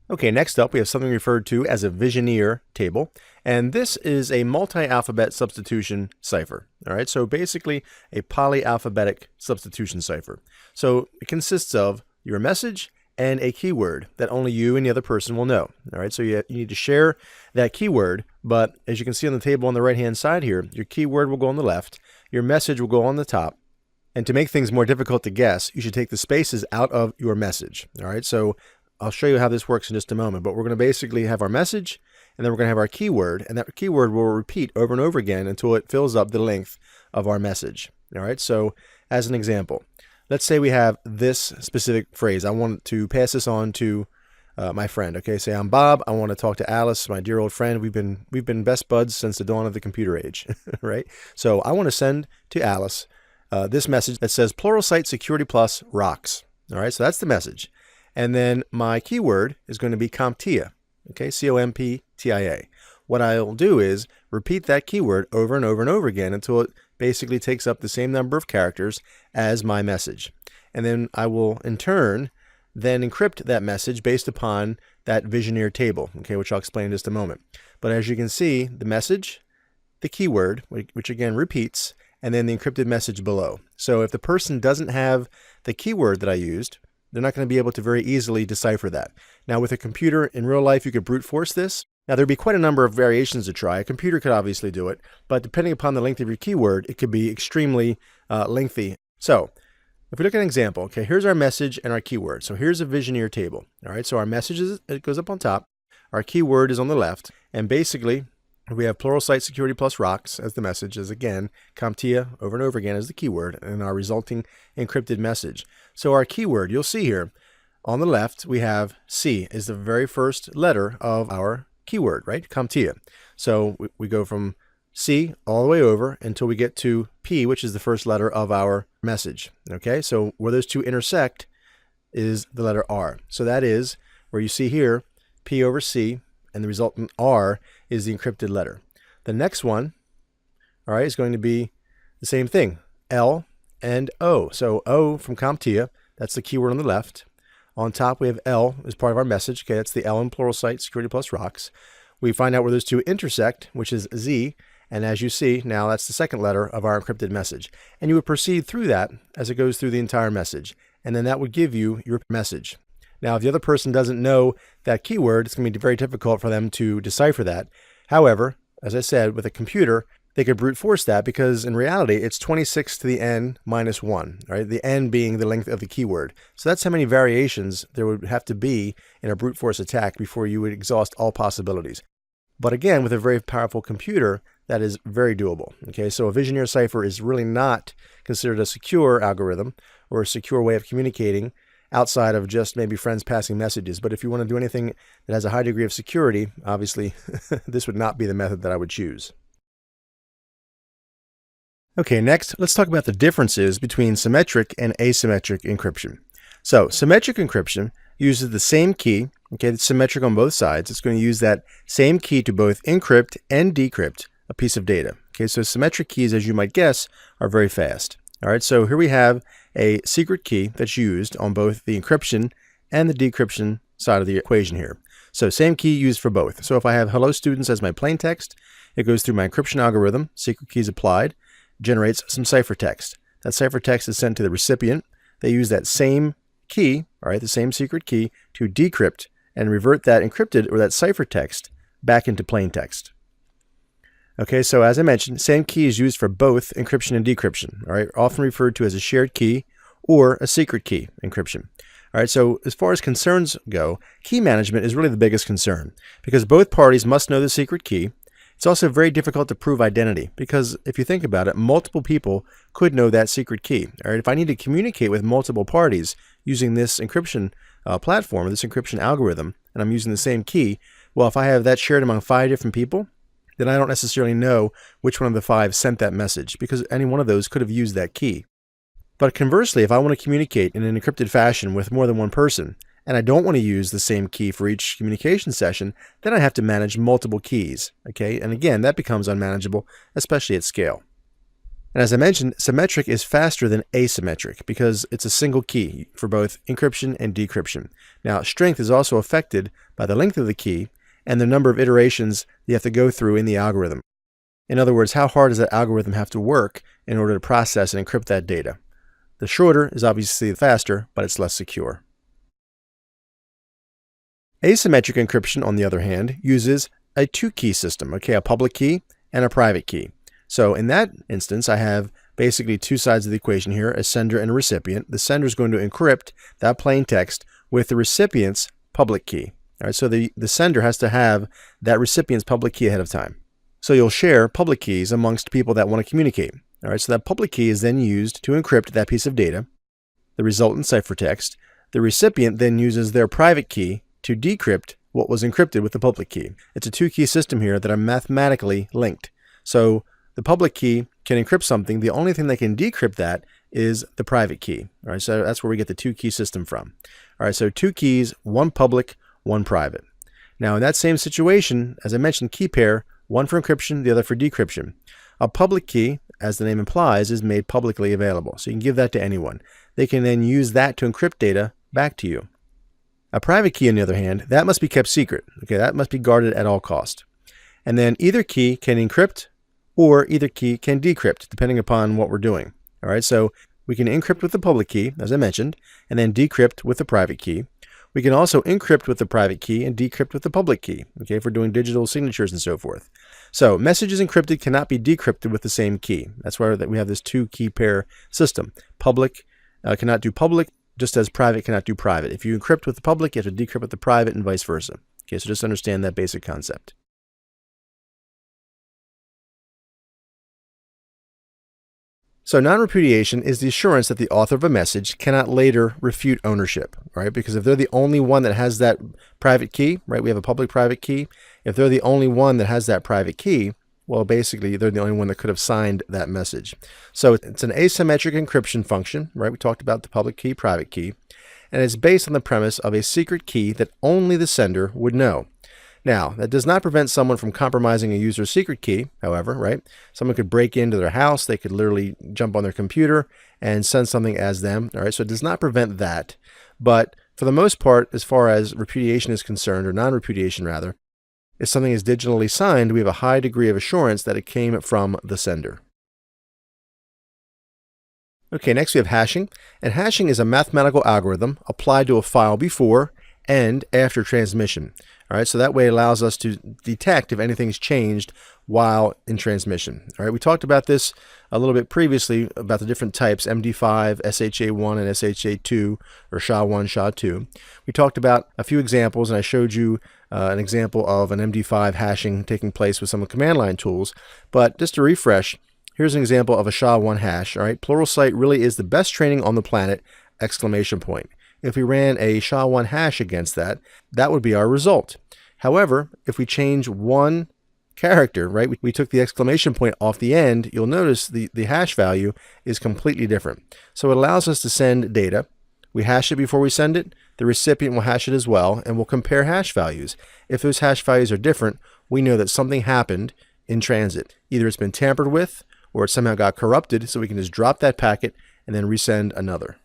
Okay, next up we have something referred to as a Vigenère table, and this is a multi-alphabet substitution cipher. All right, so basically a polyalphabetic substitution cipher. So it consists of your message and a keyword that only you and the other person will know. All right, so you need to share that keyword, but as you can see on the table on the right-hand side here, your keyword will go on the left, your message will go on the top, and to make things more difficult to guess, you should take the spaces out of your message. All right, so I'll show you how this works in just a moment, but we're going to basically have our message, and then we're going to have our keyword, and that keyword will repeat over and over again until it fills up the length of our message. All right, so as an example, let's say we have this specific phrase. I want to pass this on to my friend. Okay, say I'm Bob. I want to talk to Alice, my dear old friend. We've been best buds since the dawn of the computer age, right? So I want to send to Alice this message that says Pluralsight Security Plus rocks. All right, so that's the message. And then my keyword is going to be CompTIA, okay, CompTIA. What I'll do is repeat that keyword over and over and over again until it basically takes up the same number of characters as my message. And then I will, in turn, then encrypt that message based upon that Vigenère table, okay, which I'll explain in just a moment. But as you can see, the message, the keyword, which again repeats, and then the encrypted message below. So if the person doesn't have the keyword that I used, they're not going to be able to very easily decipher that. Now with a computer in real life, you could brute force this. Now there'd be quite a number of variations to try. A computer could obviously do it, but depending upon the length of your keyword, it could be extremely lengthy. So if we look at an example, okay, here's our message and our keyword. So here's a Vigenère table. All right, so our message it goes up on top. Our keyword is on the left, and basically we have Pluralsight Security Plus rocks as the message, as again, CompTIA over and over again as the keyword, and our resulting encrypted message. So our keyword, you'll see here, on the left, we have C is the very first letter of our keyword, right? CompTIA. So we go from C all the way over until we get to P, which is the first letter of our message. Okay, so where those two intersect is the letter R. So that is where you see here, P over C, and the resultant R is the encrypted letter. The next one, all right, is going to be the same thing, L and O. So O from CompTIA, that's the keyword on the left. On top, we have L as part of our message. Okay, that's the L in Pluralsight Security Plus rocks. We find out where those two intersect, which is Z, and as you see, now that's the second letter of our encrypted message. And you would proceed through that as it goes through the entire message, and then that would give you your message. Now, if the other person doesn't know that keyword, it's going to be very difficult for them to decipher that. However, as I said, with a computer, they could brute force that because in reality, it's 26 to the n minus 1, right? The n being the length of the keyword. So that's how many variations there would have to be in a brute force attack before you would exhaust all possibilities. But again, with a very powerful computer, that is very doable. Okay, so a Vigenère cipher is really not considered a secure algorithm or a secure way of communicating outside of just maybe friends passing messages. But if you want to do anything that has a high degree of security, obviously this would not be the method that I would choose. Okay, next, let's talk about the differences between symmetric and asymmetric encryption. So symmetric encryption uses the same key, okay, it's symmetric on both sides. It's going to use that same key to both encrypt and decrypt a piece of data. Okay, so symmetric keys, as you might guess, are very fast. All right, so here we have a secret key that's used on both the encryption and the decryption side of the equation here. So same key used for both. So if I have hello students as my plain text, it goes through my encryption algorithm, secret keys applied, generates some ciphertext. That ciphertext is sent to the recipient. They use that same key, all right, the same secret key, to decrypt and revert that encrypted or that ciphertext back into plain text. Okay, so as I mentioned, same key is used for both encryption and decryption, all right, often referred to as a shared key or a secret key encryption. All right, so as far as concerns go, key management is really the biggest concern because both parties must know the secret key. It's also very difficult to prove identity because if you think about it, multiple people could know that secret key. All right, if I need to communicate with multiple parties using this encryption platform or this encryption algorithm, and I'm using the same key, well, if I have that shared among 5 different people, then I don't necessarily know which one of the 5 sent that message because any one of those could have used that key. But conversely, if I want to communicate in an encrypted fashion with more than one person, and I don't want to use the same key for each communication session, then I have to manage multiple keys, okay? And again, that becomes unmanageable, especially at scale. And as I mentioned, symmetric is faster than asymmetric because it's a single key for both encryption and decryption. Now, strength is also affected by the length of the key and the number of iterations you have to go through in the algorithm. In other words, how hard does that algorithm have to work in order to process and encrypt that data? The shorter is obviously faster, but it's less secure. Asymmetric encryption, on the other hand, uses a two-key system, okay, a public key and a private key. So in that instance, I have basically two sides of the equation here, a sender and a recipient. The sender is going to encrypt that plain text with the recipient's public key. All right, so the sender has to have that recipient's public key ahead of time. So you'll share public keys amongst people that want to communicate. All right, so that public key is then used to encrypt that piece of data, the resultant ciphertext. The recipient then uses their private key to decrypt what was encrypted with the public key. It's a two-key system here that are mathematically linked. So the public key can encrypt something. The only thing that can decrypt that is the private key. All right, so that's where we get the two-key system from. All right, so two keys, one public, one private. Now, in that same situation, as I mentioned, key pair, one for encryption, the other for decryption. A public key, as the name implies, is made publicly available. So you can give that to anyone. They can then use that to encrypt data back to you. A private key, on the other hand, that must be kept secret. Okay, that must be guarded at all cost. And then either key can encrypt or either key can decrypt, depending upon what we're doing. All right, so we can encrypt with the public key, as I mentioned, and then decrypt with the private key. We can also encrypt with the private key and decrypt with the public key, okay, if we're doing digital signatures and so forth. So messages encrypted cannot be decrypted with the same key. That's why we have this two-key pair system. Public cannot do public, just as private cannot do private. If you encrypt with the public, you have to decrypt with the private and vice versa. Okay, so just understand that basic concept. So non-repudiation is the assurance that the author of a message cannot later refute ownership, right? Because if they're the only one that has that private key, right? We have a public-private key. If they're the only one that has that private key, well, basically, they're the only one that could have signed that message. So it's an asymmetric encryption function, right? We talked about the public key, private key, and it's based on the premise of a secret key that only the sender would know. Now, that does not prevent someone from compromising a user's secret key, however, right? Someone could break into their house, they could literally jump on their computer and send something as them, all right? So it does not prevent that. But for the most part, as far as repudiation is concerned, or non-repudiation rather, if something is digitally signed, we have a high degree of assurance that it came from the sender. Okay, next we have hashing. And hashing is a mathematical algorithm applied to a file before and after transmission. All right, so that way it allows us to detect if anything's changed while in transmission. All right, we talked about this a little bit previously about the different types, MD5, SHA1, and SHA2, or SHA1, SHA2. We talked about a few examples, and I showed you an example of an MD5 hashing taking place with some of the command line tools. But just to refresh, here's an example of a SHA1 hash. All right, Pluralsight really is the best training on the planet, exclamation point. If we ran a SHA1 hash against that, that would be our result. However, if we change one character, right, we took the exclamation point off the end, you'll notice the hash value is completely different. So it allows us to send data. We hash it before we send it. The recipient will hash it as well, and we'll compare hash values. If those hash values are different, we know that something happened in transit. Either it's been tampered with, or it somehow got corrupted, so we can just drop that packet and then resend another.